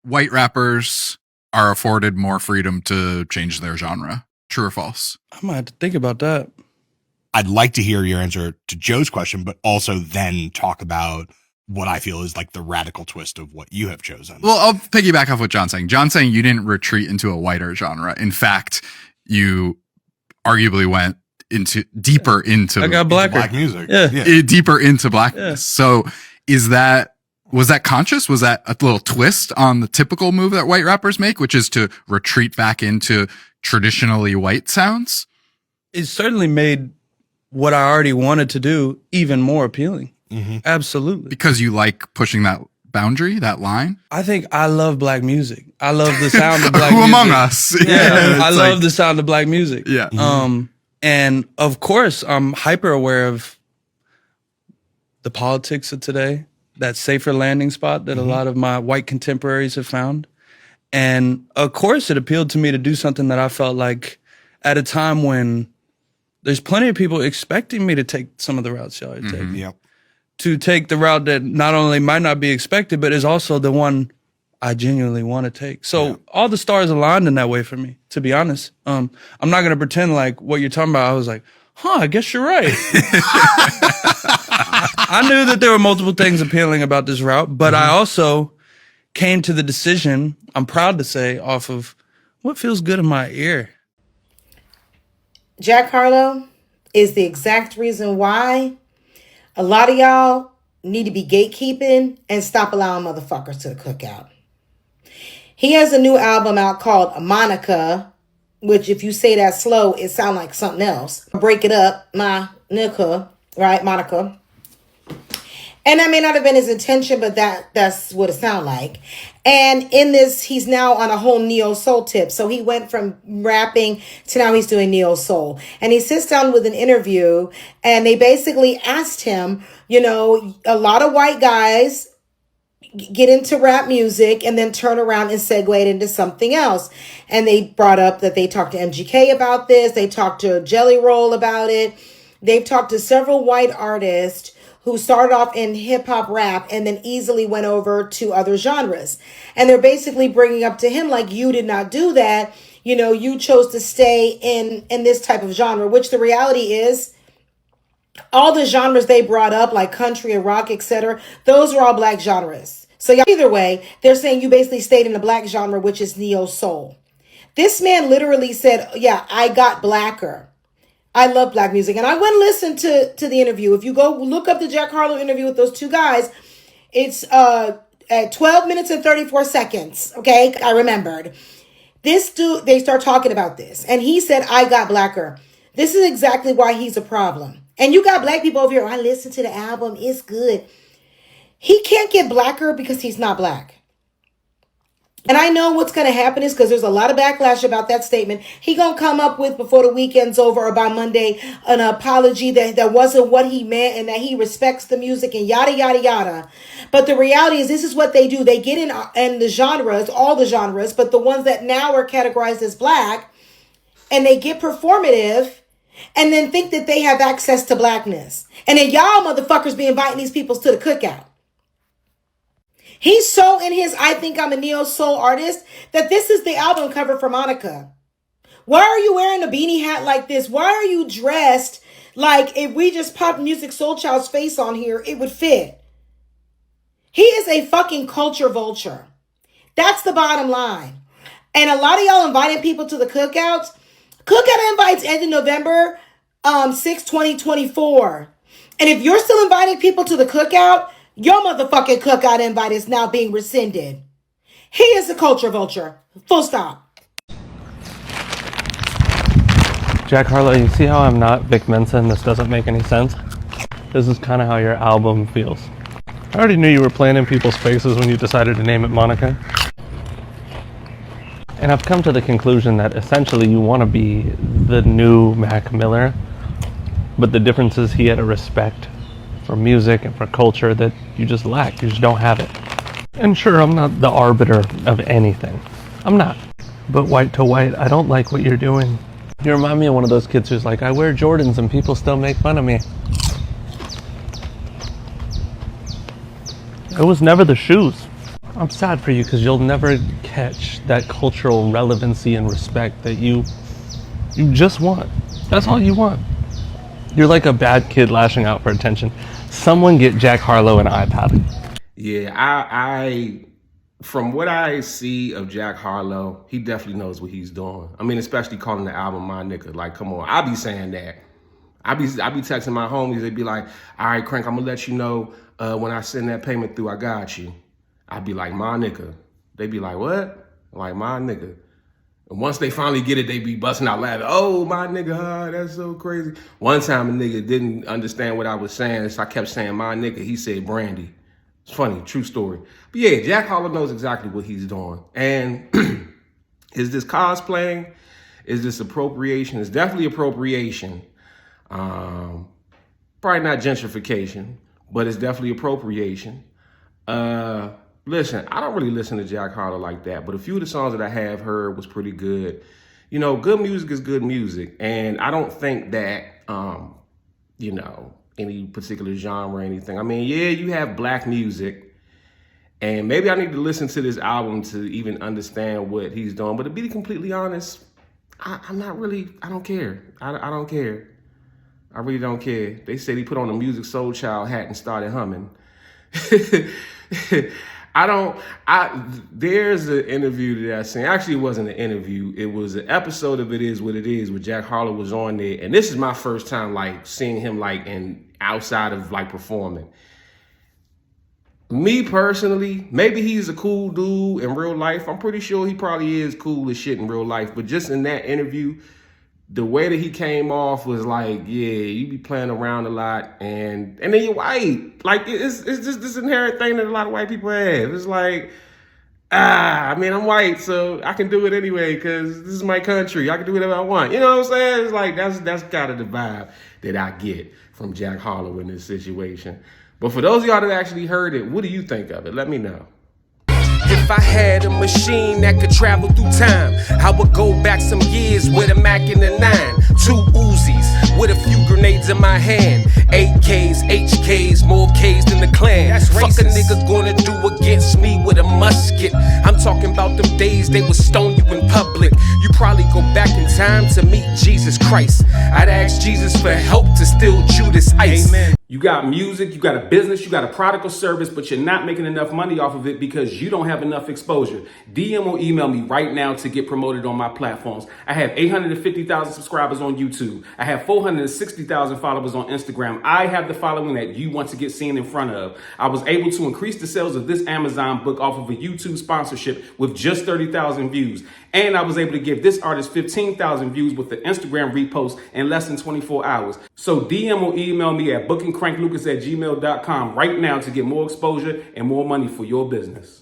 white rappers are afforded more freedom to change their genre. True or false? I might have to think about that. I'd like to hear your answer to Joe's question, but also then talk about what I feel is like the radical twist of what you have chosen. Well, I'll piggyback off what John's saying. John's saying you didn't retreat into a whiter genre. In fact, you arguably went deeper into I got black music. Deeper into blackness. Yeah. So was that conscious? Was that a little twist on the typical move that white rappers make, which is to retreat back into traditionally white sounds? It certainly made what I already wanted to do even more appealing. Mm-hmm. Absolutely. Because you like pushing that boundary, that line? I think I love black music. I love the sound of black Who music. among us? Yeah, I love the sound of black music. Yeah. And of course, I'm hyper aware of the politics of today, that safer landing spot that a lot of my white contemporaries have found. And of course, it appealed to me to do something that I felt like at a time when there's plenty of people expecting me to take some of the routes y'all are taking. Yep. To take the route that not only might not be expected, but is also the one I genuinely want to take. So all the stars aligned in that way for me, to be honest. I'm not going to pretend like what you're talking about. I was like, I guess you're right. I knew that there were multiple things appealing about this route, but I also came to the decision, I'm proud to say, off of what feels good in my ear. Jack Harlow is the exact reason why a lot of y'all need to be gatekeeping and stop allowing motherfuckers to the cookout. He has a new album out called Monica, which if you say that slow, it sounds like something else. Break it up, Monica, right? Monica. And that may not have been his intention, but that's what it sounds like. And in this, he's now on a whole neo-soul tip. So he went from rapping to now he's doing neo-soul. And he sits down with an interview and they basically asked him, a lot of white guys get into rap music and then turn around and segue it into something else. And they brought up that they talked to MGK about this. They talked to Jelly Roll about it. They've talked to several white artists who started off in hip hop rap and then easily went over to other genres. And they're basically bringing up to him like, you did not do that. You chose to stay in this type of genre, which the reality is all the genres they brought up, like country and rock, etc., those are all black genres. So either way, they're saying you basically stayed in the black genre, which is neo soul. This man literally said, I got blacker. I love black music. And I went and listened to the interview. If you go look up the Jack Harlow interview with those two guys, it's at 12 minutes and 34 seconds. Okay, I remembered. This dude, they start talking about this. And he said, I got blacker. This is exactly why he's a problem. And you got black people over here, I listened to the album, it's good. He can't get blacker because he's not black. And I know what's going to happen is because there's a lot of backlash about that statement. He going to come up with before the weekend's over or by Monday an apology that wasn't what he meant and that he respects the music and yada, yada, yada. But the reality is this is what they do. They get in the genres, all the genres, but the ones that now are categorized as black, and they get performative and then think that they have access to blackness. And then y'all motherfuckers be inviting these people to the cookout. He's so in his I think I'm a neo-soul artist that this is the album cover for Monica. Why are you wearing a beanie hat like this? Why are you dressed like if we just popped Music Soul Child's face on here, it would fit? He is a fucking culture vulture. That's the bottom line. And a lot of y'all inviting people to the cookouts. Cookout invites end in November 6, 2024. And if you're still inviting people to the cookout, your motherfucking cookout invite is now being rescinded. He is a culture vulture. Full stop. Jack Harlow, you see how I'm not Vic Mensa and this doesn't make any sense? This is kind of how your album feels. I already knew you were playing in people's faces when you decided to name it Monica. And I've come to the conclusion that essentially you want to be the new Mac Miller, but the difference is he had a respect for music and for culture that you just lack. You just don't have it. And sure, I'm not the arbiter of anything. I'm not. But white to white, I don't like what you're doing. You remind me of one of those kids who's like, I wear Jordans and people still make fun of me. It was never the shoes. I'm sad for you because you'll never catch that cultural relevancy and respect that you just want. That's all you want. You're like a bad kid lashing out for attention. Someone get Jack Harlow an iPad. Yeah, I from what I see of Jack Harlow, he definitely knows what he's doing. I mean, especially calling the album My Nigga. Like, come on, I be saying that. I be texting my homies. They be like, all right, Crank, I'm gonna let you know when I send that payment through, I got you. I be like, my nigga. They be like, what? Like, my nigga. And once they finally get it, they be busting out laughing. Oh, my nigga, that's so crazy. One time a nigga didn't understand what I was saying, so I kept saying my nigga. He said Brandy. It's funny, true story. But yeah, Jack Harlow knows exactly what he's doing. And is this cosplaying? Is this appropriation? It's definitely appropriation. Probably not gentrification, but it's definitely appropriation. Listen, I don't really listen to Jack Harlow like that, but a few of the songs that I have heard was pretty good. You know, good music is good music. And I don't think that, you know, any particular genre or anything. I mean, yeah, you have black music, and maybe I need to listen to this album to even understand what he's doing. But to be completely honest, I'm not really, I don't care. I don't care. I really don't care. They said he put on a Music Soul Child hat and started humming. There's an interview that I seen. Actually, it wasn't an interview. It was an episode of It Is What It Is where Jack Harlow was on there. And this is my first time like seeing him like outside of like performing. Me personally, maybe he's a cool dude in real life. I'm pretty sure he probably is cool as shit in real life. But just in that interview, the way that he came off was like, yeah, you be playing around a lot, and then you're white. Like, it's just this inherent thing that a lot of white people have. It's like, I mean, I'm white, so I can do it anyway because this is my country. I can do whatever I want. You know what I'm saying? It's like, that's kind of the vibe that I get from Jack Harlow in this situation. But for those of y'all that actually heard it, what do you think of it? Let me know. If I had a machine that could travel through time, I would go back some years with a Mac and a 9, 2 Uzis with a few grenades in my hand, 8Ks, HKs, more Ks than the Klan. That's fuck a nigga gonna do against me with a musket. I'm talking about them days they would stone you in public. You probably go back in time to meet Jesus Christ. I'd ask Jesus for help to steal Judas Ice. Amen. You got music, you got a business, you got a product or service, but you're not making enough money off of it because you don't have enough exposure. DM or email me right now to get promoted on my platforms. I have 850,000 subscribers on YouTube. I have 460,000 followers on Instagram. I have the following that you want to get seen in front of. I was able to increase the sales of this Amazon book off of a YouTube sponsorship with just 30,000 views. And I was able to give this artist 15,000 views with the Instagram repost in less than 24 hours. So DM or email me at bookingcranklucas@gmail.com right now to get more exposure and more money for your business.